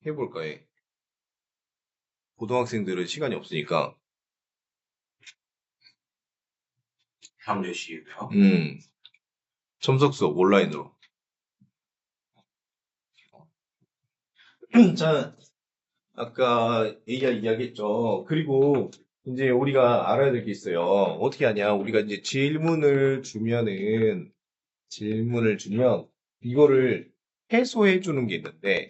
해볼 거예요. 고등학생들은 시간이 없으니까. 다음 몇 시에요? 첨석 수업 온라인으로. 자, 아까 AI 이야기했죠. 그리고 이제 우리가 알아야 될 게 있어요. 어떻게 하냐? 우리가 이제 질문을 주면 이거를 해소해 주는 게 있는데,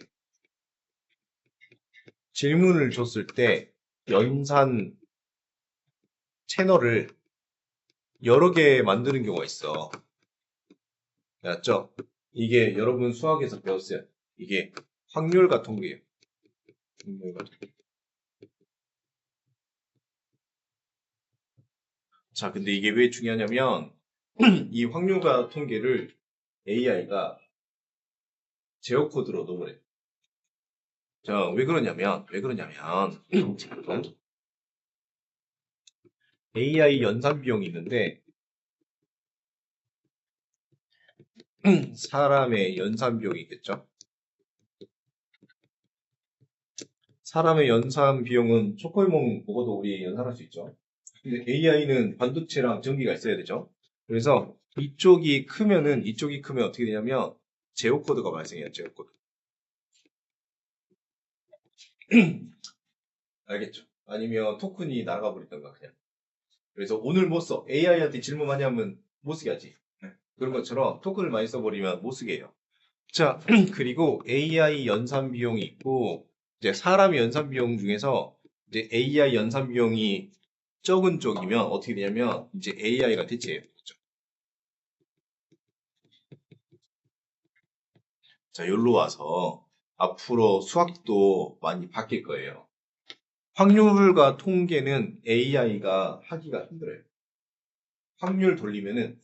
질문을 줬을 때 연산 채널을 여러 개 만드는 경우가 있어. 알았죠? 이게 여러분 수학에서 배웠어요. 이게 확률과 통계예요. 확률과 통계. 자, 근데 이게 왜 중요하냐면 이 확률과 통계를 AI가 제어 코드로 넣으래. 자, 왜 그러냐면 AI 연산 비용이 있는데 사람의 연산 비용이 있겠죠? 사람의 연산 비용은 초코이몽 보고도 우리 연산할 수 있죠. 근데 AI는 반도체랑 전기가 있어야 되죠. 그래서 이쪽이 크면 어떻게 되냐면 제어 코드가 발생해요. 제어 코드. 알겠죠? 아니면 토큰이 날아가 버리던가 그냥. 그래서 오늘 못 써. AI한테 질문 많이 하면 못 쓰게 하지. 그런 것처럼 토큰을 많이 써버리면 못 쓰게 해요. 자, 그리고 AI 연산 비용이 있고, 이제 사람의 연산 비용 중에서 이제 AI 연산 비용이 적은 쪽이면 어떻게 되냐면 이제 AI가 대체해요. 그렇죠? 자, 여기로 와서 앞으로 수학도 많이 바뀔 거예요. 확률과 통계는 AI가 하기가 힘들어요. 확률 돌리면은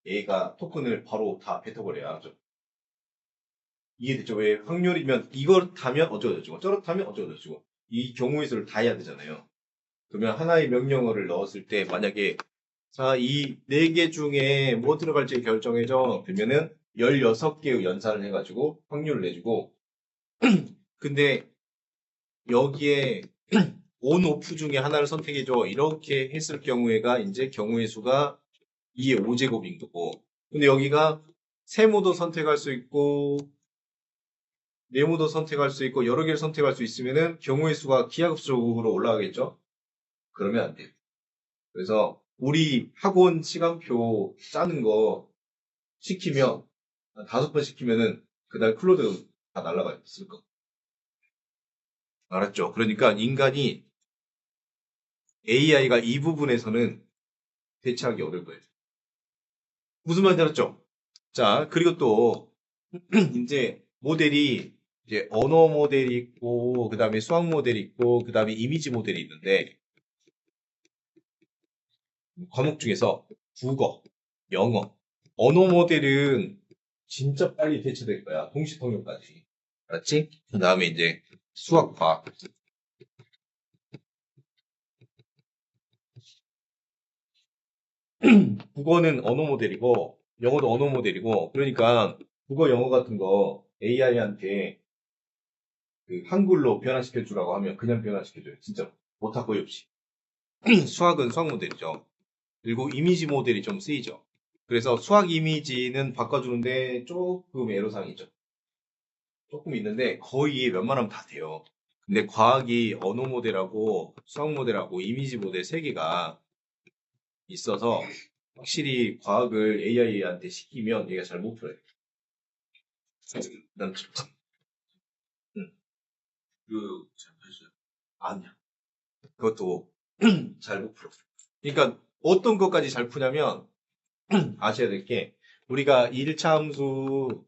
얘가 토큰을 바로 다 뱉어버려요. 알죠? 이해됐죠? 왜 확률이면 이걸 타면 어쩌고저쩌고 저렇다면 어쩌고저쩌고 이 경우의 수를 다 해야 되잖아요. 그러면 하나의 명령어를 넣었을 때 만약에 자, 이 4개 중에 뭐 들어갈지 결정해줘. 그러면은 16개의 연산을 해가지고 확률을 내주고 근데 여기에 온, 오프 중에 하나를 선택해줘. 이렇게 했을 경우에가 이제 경우의 수가 2의 5제곱인 거고 근데 여기가 세모도 선택할 수 있고 네모도 선택할 수 있고 여러 개를 선택할 수 있으면은 경우의 수가 기하급수적으로 올라가겠죠? 그러면 안 돼요. 그래서 우리 학원 시간표 짜는 거 시키면 5번 시키면은 그날 클로드 다 날라가 있을 거. 알았죠? 그러니까 인간이 AI가 이 부분에서는 대체하기 어려울 거예요. 무슨 말인지 알았죠? 자, 그리고 또 이제 모델이 이제 언어 모델이 있고 그다음에 수학 모델이 있고 그다음에 이미지 모델이 있는데 과목 중에서 국어, 영어, 언어 모델은 진짜 빨리 대체될 거야. 동시 통역까지. 알았지? 그 다음에 이제 수학, 과학. 국어는 언어 모델이고, 영어도 언어 모델이고, 그러니까 국어, 영어 같은 거 AI한테 그 한글로 변환시켜 주라고 하면 그냥 변환시켜줘요. 진짜 못할 거의 없이. 수학은 수학 모델이죠. 그리고 이미지 모델이 좀 쓰이죠. 그래서 수학 이미지는 바꿔주는데 조금 애로사항이 있죠. 조금 있는데 거의 웬만하면 다 돼요. 근데 과학이 언어 모델하고 수학 모델하고 이미지 모델 3개가 있어서 확실히 과학을 AI한테 시키면 얘가 잘 못 풀어요. 난 응. 잘 봤어요. 아니야. 그것도 잘 못 풀어. 그러니까 어떤 것까지 잘 푸냐면 아셔야 될 게 우리가 1차 함수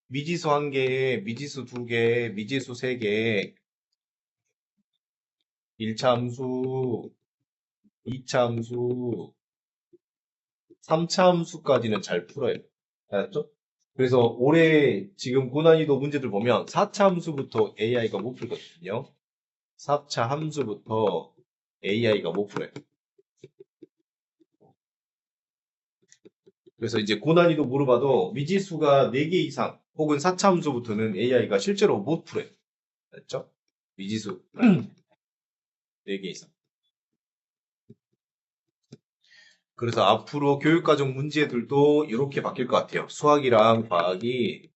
미지수 1개, 미지수 2개, 미지수 3개, 1차 함수, 2차 함수, 3차 함수까지는 잘 풀어요. 알았죠? 그래서 올해 지금 고난이도 문제들 보면 4차 함수부터 AI가 못 풀거든요. 4차 함수부터 AI가 못 풀어요. 그래서 이제 고난이도 물어봐도 미지수가 4개 이상, 혹은 4차 함수부터는 AI가 실제로 못 풀어요. 맞죠? 미지수 4개 이상. 그래서 앞으로 교육과정 문제들도 이렇게 바뀔 것 같아요. 수학이랑 과학이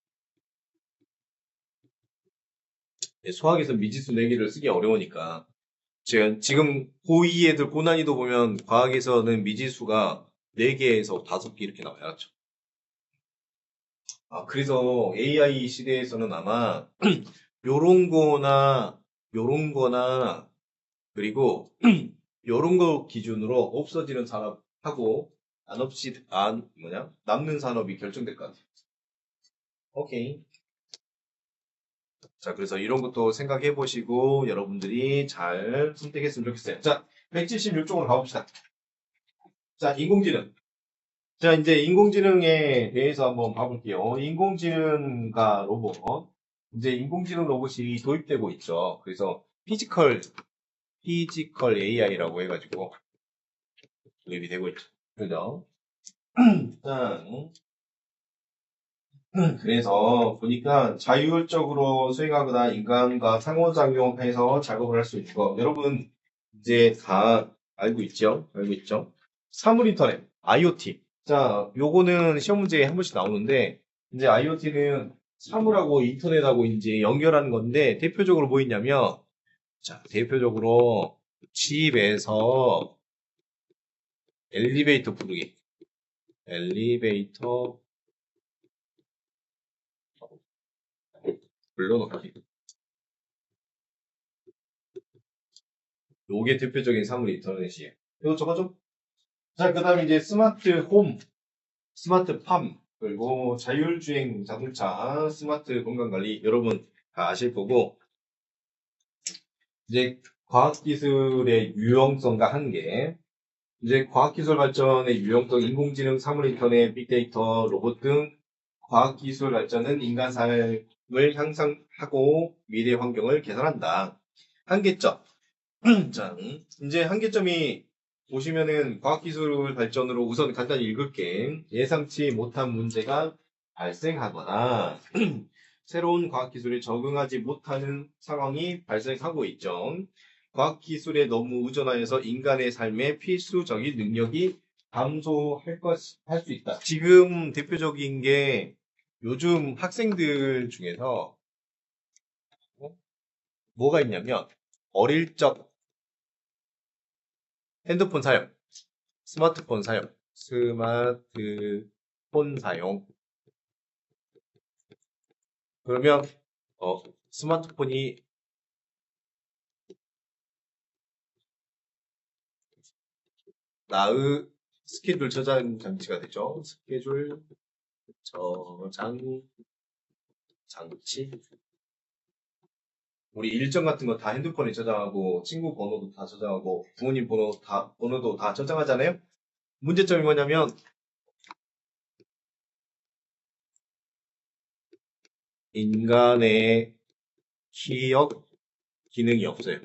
수학에서 미지수 4개를 쓰기 어려우니까 지금 고2 애들 고난이도 보면 과학에서는 미지수가 4개에서 5개 이렇게 나와요. 그렇죠? 그래서 AI 시대에서는 아마 요런 거나 그리고 요런 거 기준으로 없어지는 산업하고 남는 산업이 결정될 것 같아요. 오케이. 자, 그래서 이런 것도 생각해 보시고 여러분들이 잘 선택했으면 좋겠어요. 자, 176쪽으로 가봅시다. 자, 인공지능. 자, 이제 인공지능에 대해서 한번 봐볼게요. 인공지능과 로봇. 이제 인공지능 로봇이 도입되고 있죠. 그래서 피지컬 AI라고 해가지고 도입이 되고 있죠. 그죠? 자, 그래서 보니까 자율적으로 수행하거나 인간과 상호작용해서 작업을 할 수 있는 거. 여러분, 이제 다 알고 있죠? 알고 있죠? 사물인터넷, IoT. 자, 요거는 시험 문제에 한 번씩 나오는데, 이제 IoT는 사물하고 인터넷하고 이제 연결하는 건데, 대표적으로 뭐 있냐면, 자, 대표적으로 집에서 엘리베이터 부르기. 엘리베이터 불러놓기. 요게 대표적인 사물 인터넷이에요. 이거 적어줘. 자, 그 다음에 이제 스마트 홈, 스마트 팜, 그리고 자율주행 자동차, 스마트 건강관리, 여러분 다 아실 거고, 이제 과학기술의 유용성과 한계, 이제 과학기술 발전의 유용성, 인공지능, 사물인터넷, 빅데이터, 로봇 등 과학기술 발전은 인간 삶을 향상하고 미래 환경을 개선한다. 한계점. 자, 이제 한계점이 보시면은 과학기술 발전으로 우선 간단히 읽을게. 예상치 못한 문제가 발생하거나 새로운 과학기술에 적응하지 못하는 상황이 발생하고 있죠. 과학기술에 너무 의존하여서 인간의 삶의 필수적인 능력이 할 수 있다. 지금 대표적인 게 요즘 학생들 중에서 뭐가 있냐면 어릴 적 핸드폰 사용, 스마트폰 사용. 그러면 스마트폰이 나의 스케줄 저장 장치가 되죠. 스케줄 저장 장치. 우리 일정 같은 거 다 핸드폰에 저장하고 친구 번호도 다 저장하고 부모님 번호도 다 저장하잖아요. 문제점이 뭐냐면 인간의 기억 기능이 없어요.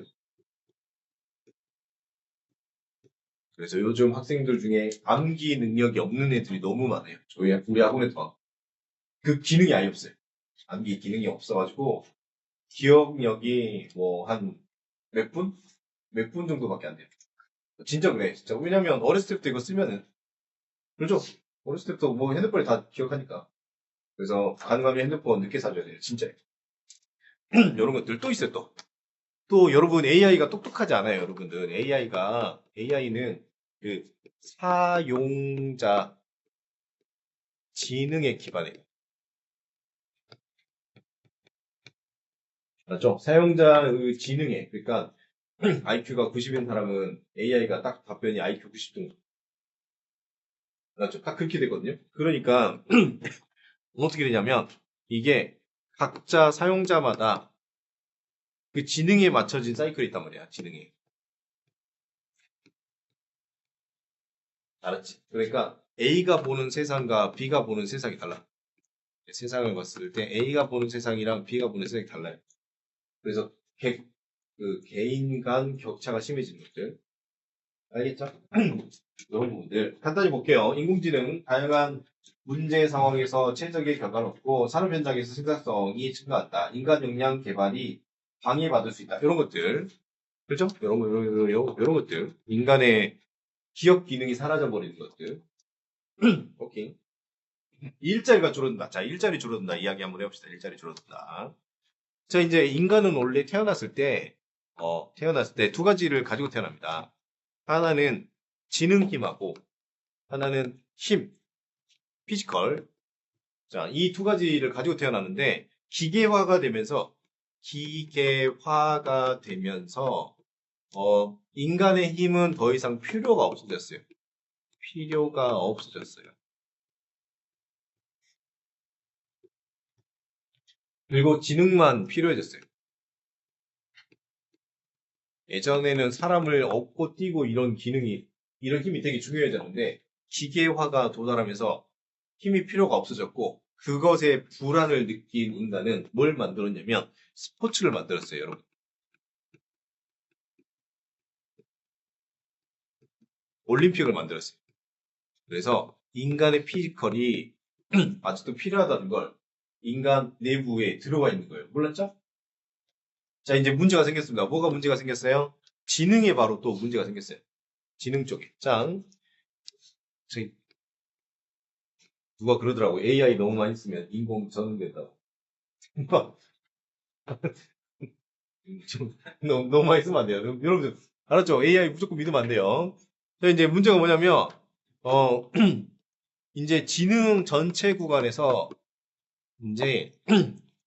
그래서 요즘 학생들 중에 암기 능력이 없는 애들이 너무 많아요. 우리 학원에도 그 기능이 아예 없어요. 암기 기능이 없어가지고 기억력이 뭐 한 몇 분? 몇 분 정도밖에 안 돼요. 진짜 그래, 진짜. 왜냐면 어렸을 때부터 이거 쓰면은 그렇죠. 어렸을 때부터 뭐 핸드폰에 다 기억하니까. 그래서 가능하면 핸드폰 늦게 사줘야 돼요. 진짜. 이런 것들 또 있어요. 또 여러분 AI가 똑똑하지 않아요, 여러분들. AI는 그 사용자 지능에 기반해요. 맞죠? 사용자의 지능에. 그러니까 IQ가 90인 사람은 AI가 딱 답변이 IQ 90 정도. 맞죠? 딱 그렇게 되거든요. 그러니까 어떻게 되냐면 이게 각자 사용자마다 그 지능에 맞춰진 사이클이 있단 말이야. 지능에. 알았지? 그러니까 A가 보는 세상과 B가 보는 세상이 달라. 세상을 봤을 때 A가 보는 세상이랑 B가 보는 세상이 달라요. 그래서 그 개인 간 격차가 심해지는 것들. 알겠죠? 이런 부분들 간단히 볼게요. 인공지능 다양한 문제 상황에서 최적의 결과를 얻고 산업 현장에서 생산성이 증가한다. 인간 역량 개발이 방해받을 수 있다. 이런 것들. 그렇죠? 이런 것들. 인간의 기억 기능이 사라져 버리는 것들. 오케이. 일자리가 줄어든다. 자, 일자리 줄어든다. 이야기 한번 해봅시다. 일자리 줄어든다. 자, 이제 인간은 원래 태어났을 때 두 가지를 가지고 태어납니다. 하나는 지능 힘하고 하나는 힘, 피지컬. 자, 이 두 가지를 가지고 태어났는데 기계화가 되면서 인간의 힘은 더 이상 필요가 없어졌어요. 필요가 없어졌어요. 그리고 지능만 필요해졌어요. 예전에는 사람을 업고 뛰고 이런 힘이 되게 중요해졌는데 기계화가 도달하면서 힘이 필요가 없어졌고 그것에 불안을 느낀 인간은 뭘 만들었냐면 스포츠를 만들었어요, 여러분. 올림픽을 만들었어요. 그래서 인간의 피지컬이 아직도 필요하다는 걸 인간 내부에 들어가 있는 거예요. 몰랐죠? 자, 이제 문제가 생겼습니다. 뭐가 문제가 생겼어요? 지능에 바로 또 문제가 생겼어요. 지능 쪽에. 자, 저희 누가 그러더라고. AI 너무 많이 쓰면 인공 전능된다고. 너무 많이 쓰면 안 돼요. 여러분들, 알았죠? AI 무조건 믿으면 안 돼요. 자, 이제 문제가 뭐냐면, 어, 이제 지능 전체 구간에서 이제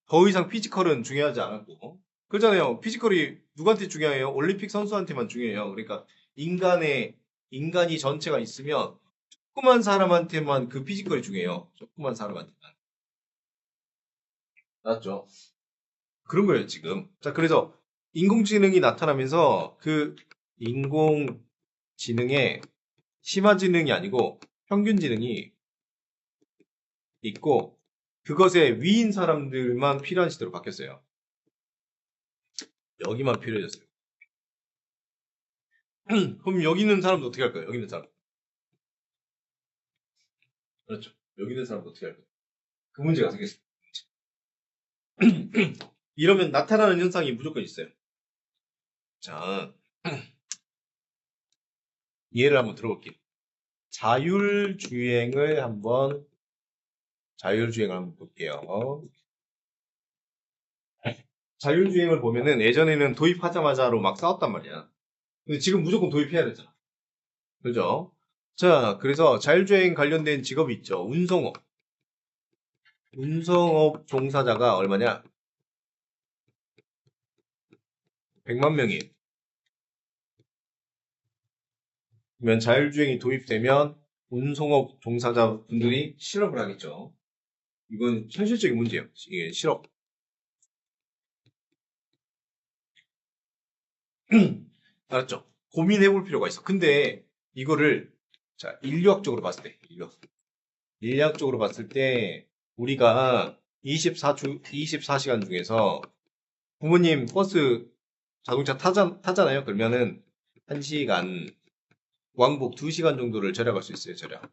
더 이상 피지컬은 중요하지 않았고, 그렇잖아요. 피지컬이 누구한테 중요해요? 올림픽 선수한테만 중요해요. 그러니까 인간이 전체가 있으면 조그만 사람한테만 그 피지컬이 중요해요. 조그만 사람한테만. 맞죠? 그런 거예요, 지금. 자, 그래서 인공지능이 나타나면서 그 인공지능에 심화지능이 아니고 평균지능이 있고 그것에 위인 사람들만 필요한 시대로 바뀌었어요. 여기만 필요해졌어요. 그럼 여기 있는 사람도 어떻게 할까요? 여기 있는 사람. 그렇죠. 여기 있는 사람도 어떻게 할까요? 그 문제가 생겼어요. 이러면 나타나는 현상이 무조건 있어요. 자, 예를 한번 들어볼게요. 자율주행을 한번 볼게요. 자율주행을 보면은 예전에는 도입하자마자로 막 싸웠단 말이야. 근데 지금 무조건 도입해야 되잖아. 그죠? 자, 그래서 자율주행 관련된 직업이 있죠. 운송업. 운송업 종사자가 얼마냐? 100만 명이에요. 그러면 자율주행이 도입되면 운송업 종사자분들이 실업을 하겠죠. 이건 현실적인 문제예요. 이게 실업. 알았죠? 고민해 볼 필요가 있어. 근데 이거를 자, 인류학적으로 봤을 때, 인류학적으로 봤을 때 우리가 24시간 중에서 부모님 버스 자동차 타잖아요. 그러면은 1시간 왕복 2시간 정도를 절약할 수 있어요. 절약.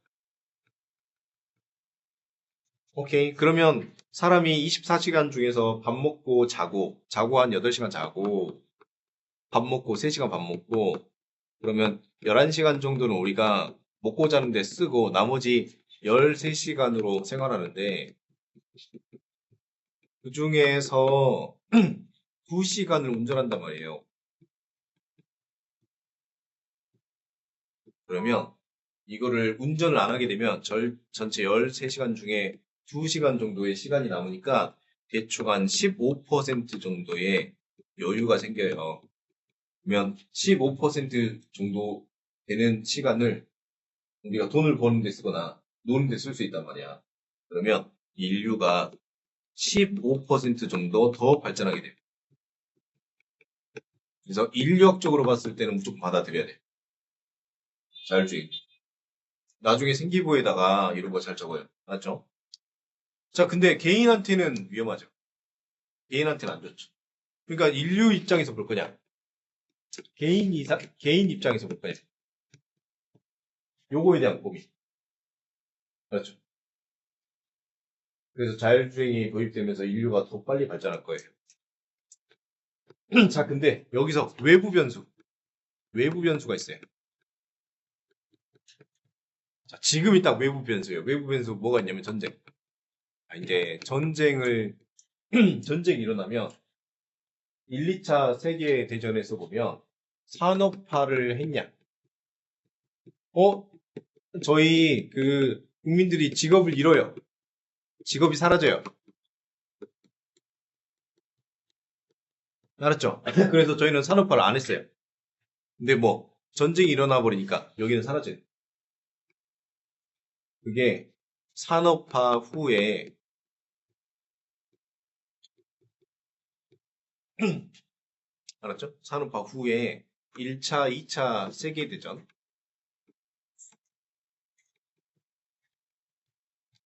오케이. 그러면 사람이 24시간 중에서 밥 먹고 자고 한 8시간 자고 밥 먹고 3시간 밥 먹고 그러면 11시간 정도는 우리가 먹고 자는데 쓰고 나머지 13시간으로 생활하는데 그 중에서 2시간을 운전한단 말이에요. 그러면 이거를 운전을 안 하게 되면 전체 13시간 중에 2시간 정도의 시간이 남으니까 대충 한 15% 정도의 여유가 생겨요. 그러면 15% 정도 되는 시간을 우리가 돈을 버는 데 쓰거나 노는 데 쓸 수 있단 말이야. 그러면 인류가 15% 정도 더 발전하게 돼요. 그래서 인류학적으로 봤을 때는 무조건 받아들여야 돼. 자율주의. 나중에 생기부에다가 이런 거 잘 적어요. 맞죠? 자, 근데 개인한테는 위험하죠. 개인한테는 안 좋죠. 그러니까 인류 입장에서 볼 거냐? 개인 입장에서 볼 거냐? 요거에 대한 고민. 그렇죠. 그래서 자율주행이 도입되면서 인류가 더 빨리 발전할 거예요. 자, 근데 여기서 외부 변수가 있어요. 자, 지금이 딱 외부 변수예요. 외부 변수 뭐가 있냐면 전쟁. 이제 전쟁이 일어나면 1, 2차 세계 대전에서 보면 산업화를 했냐? 저희 국민들이 직업을 잃어요. 직업이 사라져요. 알았죠? 그래서 저희는 산업화를 안 했어요. 근데 뭐 전쟁이 일어나 버리니까 여기는 사라져요. 그게 산업화 후에 알았죠? 산업화 후에 1차, 2차 세계대전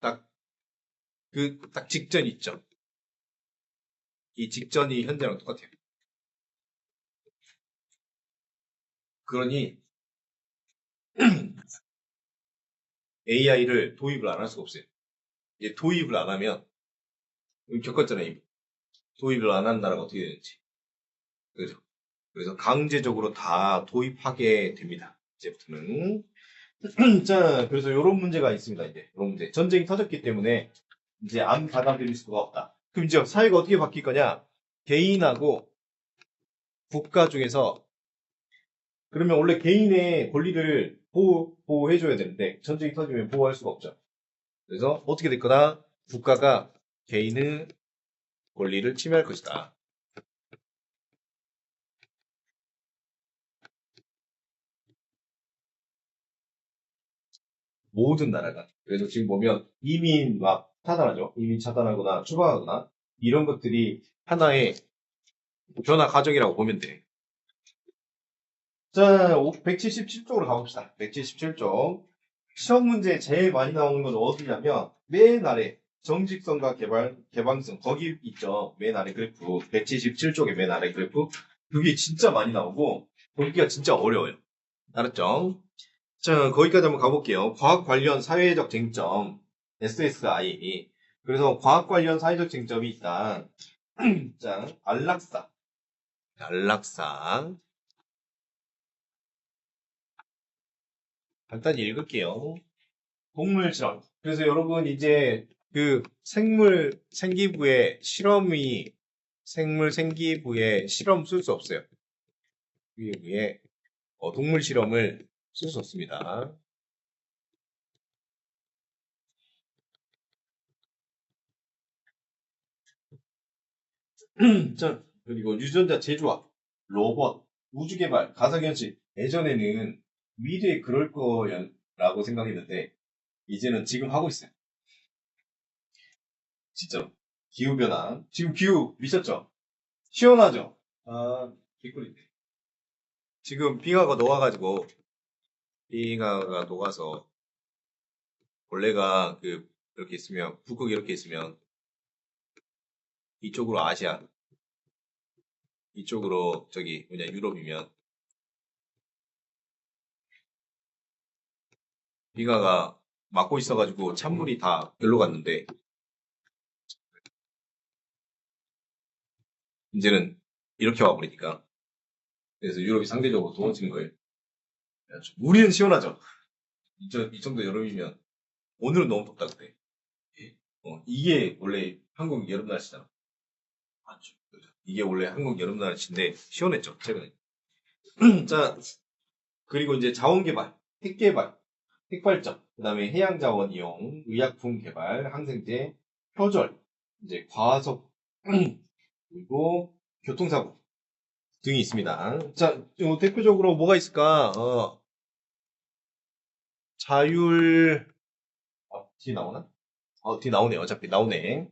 딱 직전 있죠. 이 직전이 현재랑 똑같아요. 그러니 AI를 도입을 안 할 수가 없어요. 이제 도입을 안 하면 겪었잖아요. 이미. 도입을 안 한 나라가 어떻게 되는지. 그죠? 그래서 강제적으로 다 도입하게 됩니다. 이제부터는. 자, 그래서 이런 문제가 있습니다. 이제 이런 문제. 전쟁이 터졌기 때문에 이제 안 받아들일 수가 없다. 그럼 이제 사회가 어떻게 바뀔 거냐? 개인하고 국가 중에서 그러면 원래 개인의 권리를 보호해줘야 되는데 전쟁이 터지면 보호할 수가 없죠. 그래서 어떻게 될 거다? 국가가 개인의 권리를 침해할 것이다. 모든 나라가. 그래서 지금 보면 이민 막 차단하죠. 이민 차단하거나 추방하거나 이런 것들이 하나의 변화 과정이라고 보면 돼. 자, 177쪽으로 가봅시다. 177쪽. 시험 문제 제일 많이 나오는 건 어디냐면 맨 아래 정직성과 개방성 거기 있죠. 맨 아래 그래프 177쪽의 맨 아래 그래프 그게 진짜 많이 나오고 보기가 진짜 어려워요. 알았죠? 자, 거기까지 한번 가볼게요. 과학 관련 사회적 쟁점 SSI. 그래서 과학 관련 사회적 쟁점이 있다. 자, 안락사. 간단히 읽을게요. 동물 실험. 그래서 여러분 이제 생물 생기부에 실험 쓸 수 없어요. 위에 동물 실험을 쓸 수 없습니다. 자, 그리고 유전자 제조학, 로봇, 우주개발, 가상현실. 예전에는 미래에 그럴 거라고 생각했는데 이제는 지금 하고 있어요. 진짜로. 기후변화. 지금 기후 미쳤죠? 시원하죠? 아, 개꿀인데. 지금 빙하가 녹아서 원래가 이렇게 있으면 북극 이렇게 있으면 이쪽으로 아시아 이쪽으로 저기 유럽이면 빙하가 막고 있어가지고 찬물이 다 별로 갔는데 이제는 이렇게 와버리니까 그래서 유럽이 상대적으로 더워지는 거예요. 우리는 시원하죠. 이 정도 여름이면 오늘은 너무 덥다 그래. 이게 원래 한국 여름 날씨잖아. 맞죠. 이게 원래 한국 여름 날씨인데 시원했죠 최근에. 자, 그리고 이제 자원개발, 핵개발, 핵발전, 그 다음에 해양자원 이용, 의약품 개발, 항생제, 표절, 이제 과속, 그리고 교통사고 등이 있습니다. 자, 대표적으로 뭐가 있을까? 뒤 나오나? 뒤 나오네. 어차피 나오네.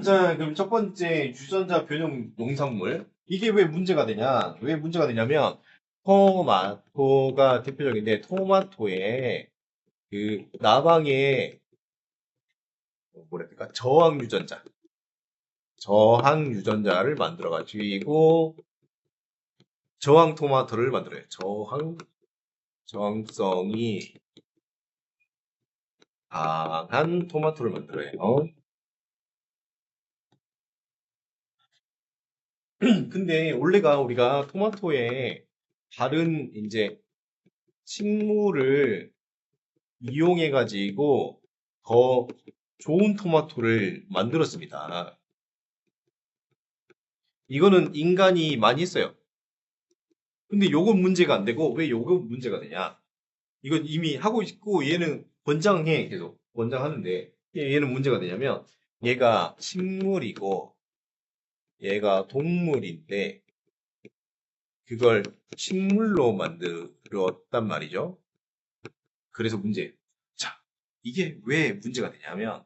자, 그럼 첫 번째 유전자 변형 농산물. 이게 왜 문제가 되냐? 왜 문제가 되냐면, 토마토가 대표적인데, 토마토에 나방의 저항 유전자를 만들어가지고 저항 토마토를 만들어요. 저항성이 강한 토마토를 만들어요. 근데 원래가 우리가 토마토에 다른 이제 식물을 이용해가지고 더 좋은 토마토를 만들었습니다. 이거는 인간이 많이 했어요. 근데 요건 문제가 안 되고 왜 요건 문제가 되냐? 이건 이미 하고 있고 얘는 권장해 계속 권장하는데 얘는 문제가 되냐면 얘가 식물이고 얘가 동물인데 그걸 식물로 만들었단 말이죠. 그래서 문제예요. 자, 이게 왜 문제가 되냐면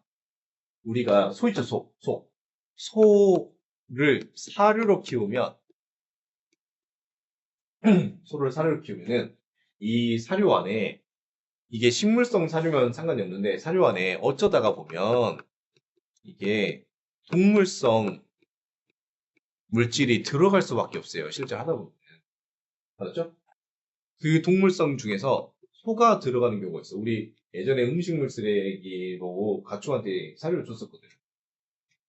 우리가 소 있죠, 소. 소를 사료로 키우면 소를 사료로 키우면은 이 사료 안에 이게 식물성 사료면 상관이 없는데 사료 안에 어쩌다가 보면 이게 동물성 물질이 들어갈 수밖에 없어요. 실제 하다 보면. 맞죠? 그 동물성 중에서 소가 들어가는 경우가 있어. 우리 예전에 음식물 쓰레기로 가축한테 사료를 줬었거든.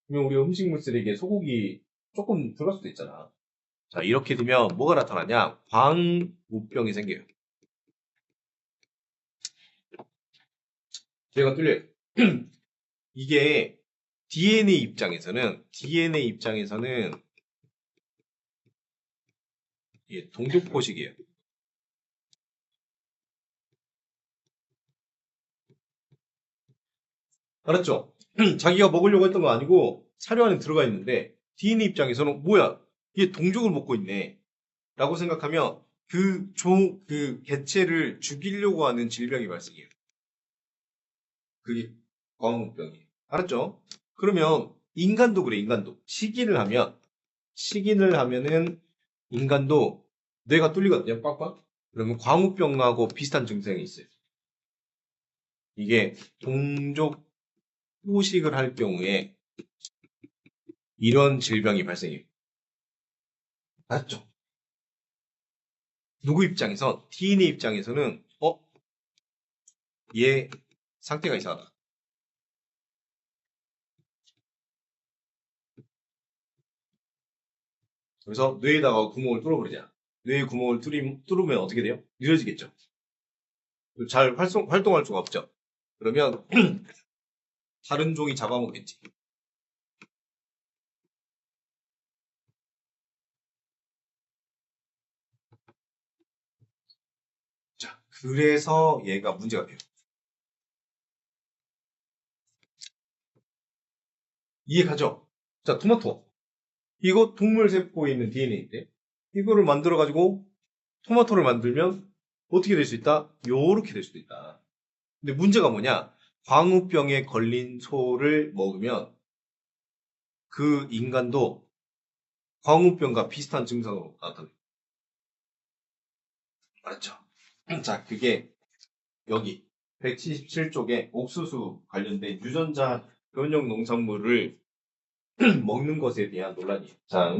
그러면 우리 음식물 쓰레기에 소고기 조금 들어갈 수도 있잖아. 자, 이렇게 되면 뭐가 나타나냐? 광우병이 생겨요. 얘가 뚫려요. 이게 DNA 입장에서는 이게 동족포식이에요. 알았죠? 자기가 먹으려고 했던 거 아니고 사료 안에 들어가 있는데 DNA 입장에서는 뭐야? 얘 동족을 먹고 있네. 라고 생각하면 그 개체를 죽이려고 하는 질병이 발생해요. 그게 광우병이에요. 알았죠? 그러면 인간도 그래, 인간도. 식인을 하면은 인간도 뇌가 뚫리거든요, 빡빡. 그러면 광우병하고 비슷한 증상이 있어요. 이게 동족 후식을 할 경우에 이런 질병이 발생해요. 맞죠? 누구 입장에서, DNA 입장에서는, 얘 상태가 이상하다. 그래서 뇌에다가 구멍을 뚫어버리자. 뇌에 구멍을 뚫으면 어떻게 돼요? 느려지겠죠. 잘 활동할 수가 없죠. 그러면 다른 종이 잡아먹겠지. 자, 그래서 얘가 문제가 돼요. 이해가죠? 자, 토마토. 이거 동물 세포에 있는 DNA인데 이거를 만들어가지고 토마토를 만들면 어떻게 될 수 있다? 요렇게 될 수도 있다. 근데 문제가 뭐냐? 광우병에 걸린 소를 먹으면 그 인간도 광우병과 비슷한 증상으로 나타나요. 맞죠? 자, 그게 여기 177쪽에 옥수수 관련된 유전자 변형 농산물을 먹는 것에 대한 논란이에요. 자,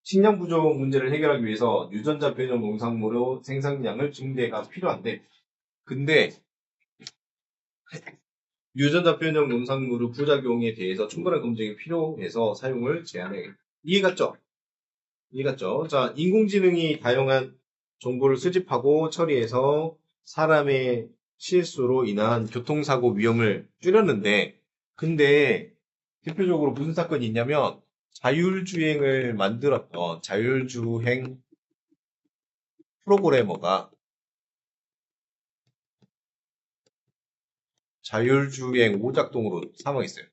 식량 부족 문제를 해결하기 위해서 유전자 변형 농산물의 생산량을 증대가 필요한데, 근데 유전자 변형 농산물의 부작용에 대해서 충분한 검증이 필요해서 사용을 제한해. 이해갔죠? 이해갔죠? 자, 인공지능이 다양한 정보를 수집하고 처리해서 사람의 실수로 인한 교통사고 위험을 줄였는데, 근데 대표적으로 무슨 사건이 있냐면 자율주행을 만들었던 자율주행 프로그래머가 자율주행 오작동으로 사망했어요.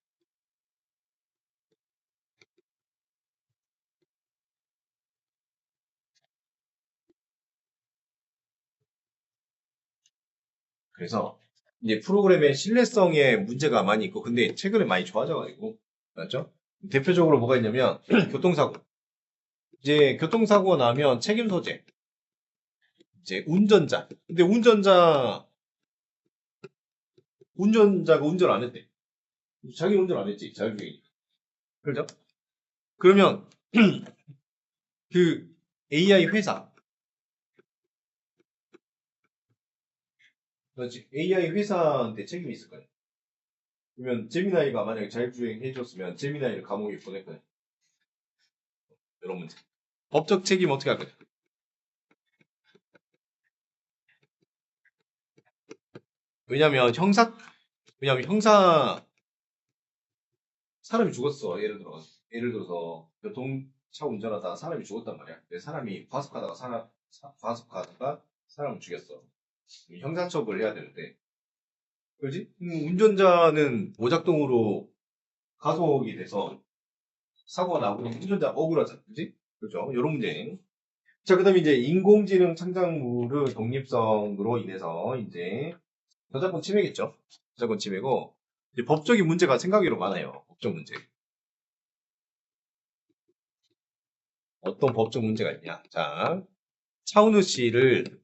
그래서 이제 프로그램의 신뢰성에 문제가 많이 있고, 근데 최근에 많이 좋아져가지고, 맞죠? 대표적으로 뭐가 있냐면 교통사고. 이제 교통사고가 나면 책임 소재. 이제 운전자. 근데 운전자가 운전 안 했대. 자기 운전 안 했지. 자율주행이니까. 그렇죠? 그러면 그 AI 회사, 그렇지? AI 회사한테 책임이 있을 거야. 그러면 제미나이가 만약에 자율주행 해줬으면 제미나이를 감옥에 보낼 거야. 이런 문제. 법적 책임 어떻게 할 거냐? 왜냐면 형사 사람이 죽었어. 예를 들어서 교통차 운전하다가 사람이 죽었단 말이야. 근데 사람이 과속하다가 사람을 죽였어. 그럼 형사처벌을 해야 되는데, 그지? 운전자는 오작동으로 가속이 돼서 사고가 나고 운전자 억울하잖아, 그지? 그죠? 이런 문제. 자, 그다음에 이제 인공지능 창작물의 독립성으로 인해서 이제 저작권 침해겠죠? 저작권 침해고 이제 법적인 문제가 생각외로 많아요. 법적 문제. 어떤 법적 문제가 있냐? 자, 차은우 씨를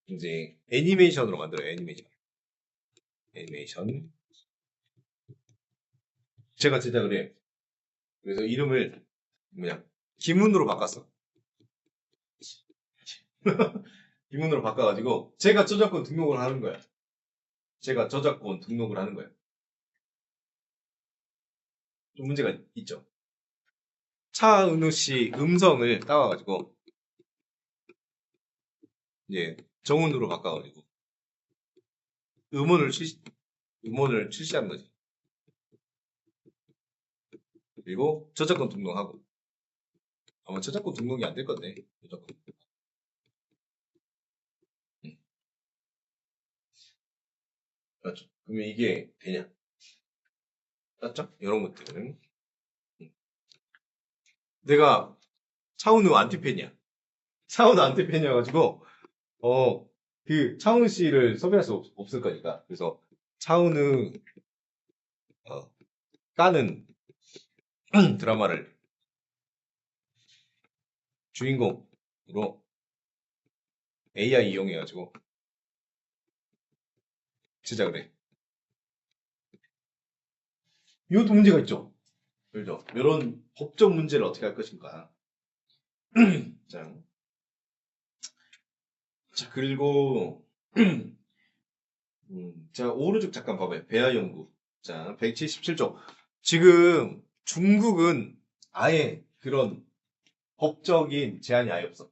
이제 애니메이션으로 만들어요. 애니메이션. 제가 제작을 해요. 그래서 이름을 뭐냐? 김훈으로 바꿨어. 김훈으로 바꿔가지고 제가 저작권 등록을 하는 거야. 제가 저작권 등록을 하는 거야. 좀 문제가 있죠. 차은우 씨 음성을 따와가지고 이제 정훈으로 바꿔가지고 음원을 출시하는 거지. 그리고 저작권 등록하고 아마 저작권 등록이 안 될 건데 저작권. 맞죠? 그러면 이게 되냐? 맞죠? 이런 것들은 내가 차은우 안티팬이야. 차은우 안티팬이어가지고 차은우 씨를 섭외할 수 없을 거니까 그래서 차은우 까는 드라마를 주인공으로 AI 이용해가지고 제작을 해. 이것도 문제가 있죠. 그렇죠. 이런 법적 문제를 어떻게 할 것인가. 자, 그리고 자, 오른쪽 잠깐 봐봐요. 배아 연구. 자, 177조. 지금 중국은 아예 그런 법적인 제한이 아예 없어.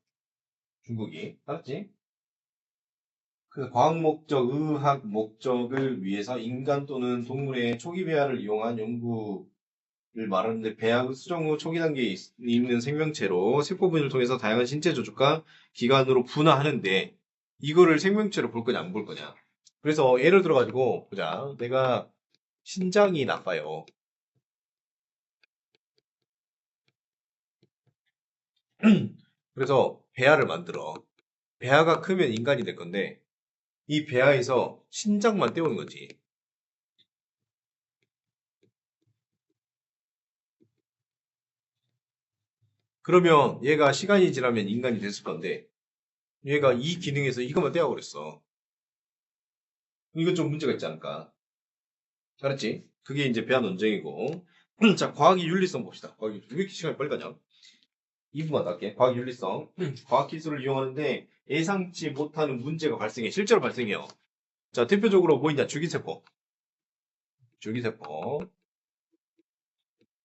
중국이. 알았지? 그래서 과학 목적, 의학 목적을 위해서 인간 또는 동물의 초기 배아를 이용한 연구를 말하는데 배아의 수정 후 초기 단계에 있는 생명체로 세포분을 통해서 다양한 신체 조직과 기관으로 분화하는데 이거를 생명체로 볼 거냐 안 볼 거냐. 그래서 예를 들어가지고 보자. 내가 신장이 나빠요. 그래서 배아를 만들어. 배아가 크면 인간이 될 건데 이 배아에서 신장만 떼우는 거지. 그러면 얘가 시간이 지나면 인간이 됐을 건데 얘가 이 기능에서 이것만 떼어 버렸어. 이건 좀 문제가 있지 않을까? 알았지? 그게 이제 배아 논쟁이고. 자, 과학의 윤리성 봅시다. 왜 이렇게 시간이 빨리 가냐? 2분만 할게. 과학 윤리성. 과학 기술을 이용하는데 예상치 못하는 문제가 발생해. 실제로 발생해요. 자, 대표적으로 뭐 있냐? 줄기세포. 줄기세포.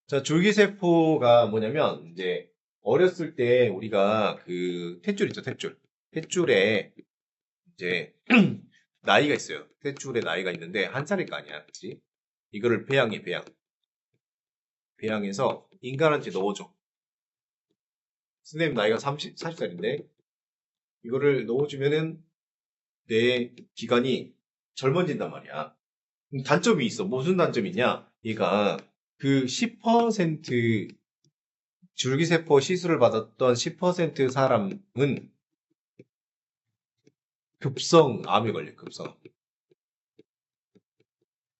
자, 줄기세포가 뭐냐면, 이제, 어렸을 때 우리가 그 탯줄 있죠, 탯줄. 탯줄에 이제, 나이가 있어요. 탯줄에 나이가 있는데, 한 살일 거 아니야. 그치? 이거를 배양해, 배양. 배양해서 인간한테 넣어줘. 선생님 나이가 40살인데, 이거를 넣어주면은 내 기관이 젊어진단 말이야. 단점이 있어. 무슨 단점이 있냐? 얘가 그 10% 줄기세포 시술을 받았던 10% 사람은 급성암에 걸려, 급성.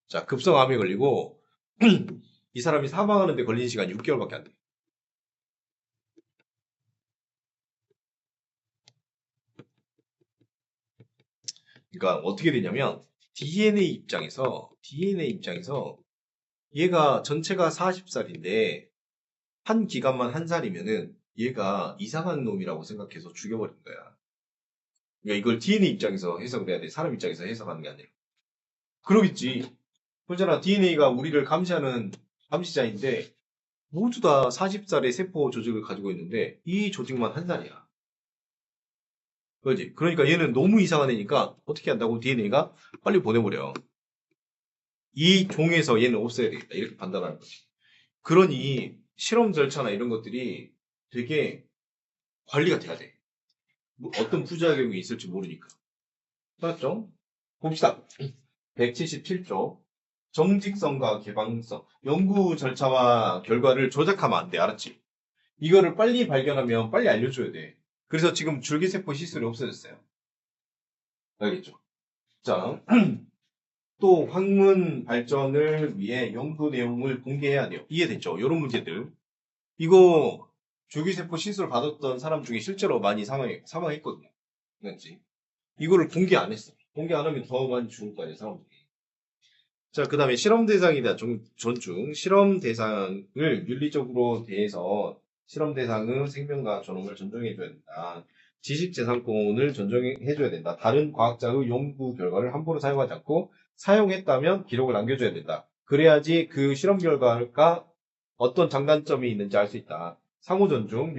자, 급성암에 걸리고, 이 사람이 사망하는데 걸리는 시간이 6개월밖에 안 돼. 그러니까 어떻게 되냐면, DNA 입장에서 얘가 전체가 40살인데, 한 기간만 한 살이면은 얘가 이상한 놈이라고 생각해서 죽여버린 거야. 그러니까 이걸 DNA 입장에서 해석을 해야 돼. 사람 입장에서 해석하는 게 아니라. 그러겠지. 그렇잖아. DNA가 우리를 감시하는 감시자인데 모두 다 40살의 세포 조직을 가지고 있는데 이 조직만 한 살이야. 그렇지? 그러니까 얘는 너무 이상한 애니까 어떻게 한다고 DNA가 빨리 보내버려. 이 종에서 얘는 없애야 되겠다. 이렇게 판단하는 거지. 그러니 실험 절차나 이런 것들이 되게 관리가 돼야 돼. 뭐 어떤 부작용이 있을지 모르니까. 맞죠? 봅시다. 177조. 정직성과 개방성. 연구 절차와 결과를 조작하면 안 돼. 알았지? 이거를 빨리 발견하면 빨리 알려줘야 돼. 그래서 지금 줄기세포 시술이 없어졌어요. 알겠죠? 자, 또 학문 발전을 위해 연구 내용을 공개해야 돼요. 이해됐죠? 이런 문제들. 이거 줄기세포 시술 받았던 사람 중에 실제로 많이 사망했거든요. 맞지? 이거를 공개 안 했어. 공개 안 하면 더 많이 죽을 거 아니야, 사람들이. 자, 그 다음에 실험 대상이다. 존중. 실험 대상을 윤리적으로 대해서 실험 대상은 생명과 존엄을 존중해줘야 된다. 지식재산권을 존중해줘야 된다. 다른 과학자의 연구 결과를 함부로 사용하지 않고 사용했다면 기록을 남겨줘야 된다. 그래야지 그 실험 결과가 어떤 장단점이 있는지 알 수 있다. 상호 존중,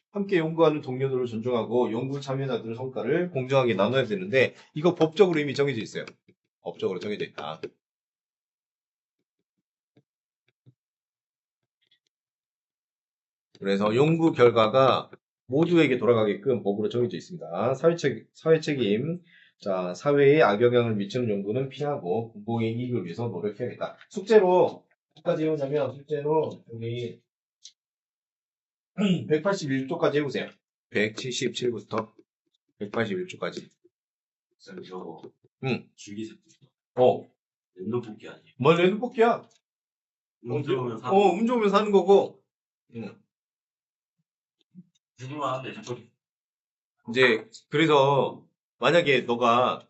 함께 연구하는 동료들을 존중하고 연구 참여자들의 성과를 공정하게 나눠야 되는데 이거 법적으로 이미 정해져 있어요. 법적으로 정해져 있다. 그래서 연구 결과가 모두에게 돌아가게끔 법으로 정해져 있습니다. 사회 책임. 자, 사회에 악영향을 미치는 연구는 피하고 공공의 이익을 위해서 노력해야겠다. 숙제로 뭐까지 해오냐면 숙제로 여기 181조까지 해보세요. 177부터 181조까지. 쌤, 저 응. 줄기세포 어. 랜덤 뽑기 아니에요? 뭐 랜드 뽑기야? 운 좋으면 사. 운 좋으면 사는 거고. 응. 죽을만 한데 자꾸 이제 그래서 만약에 너가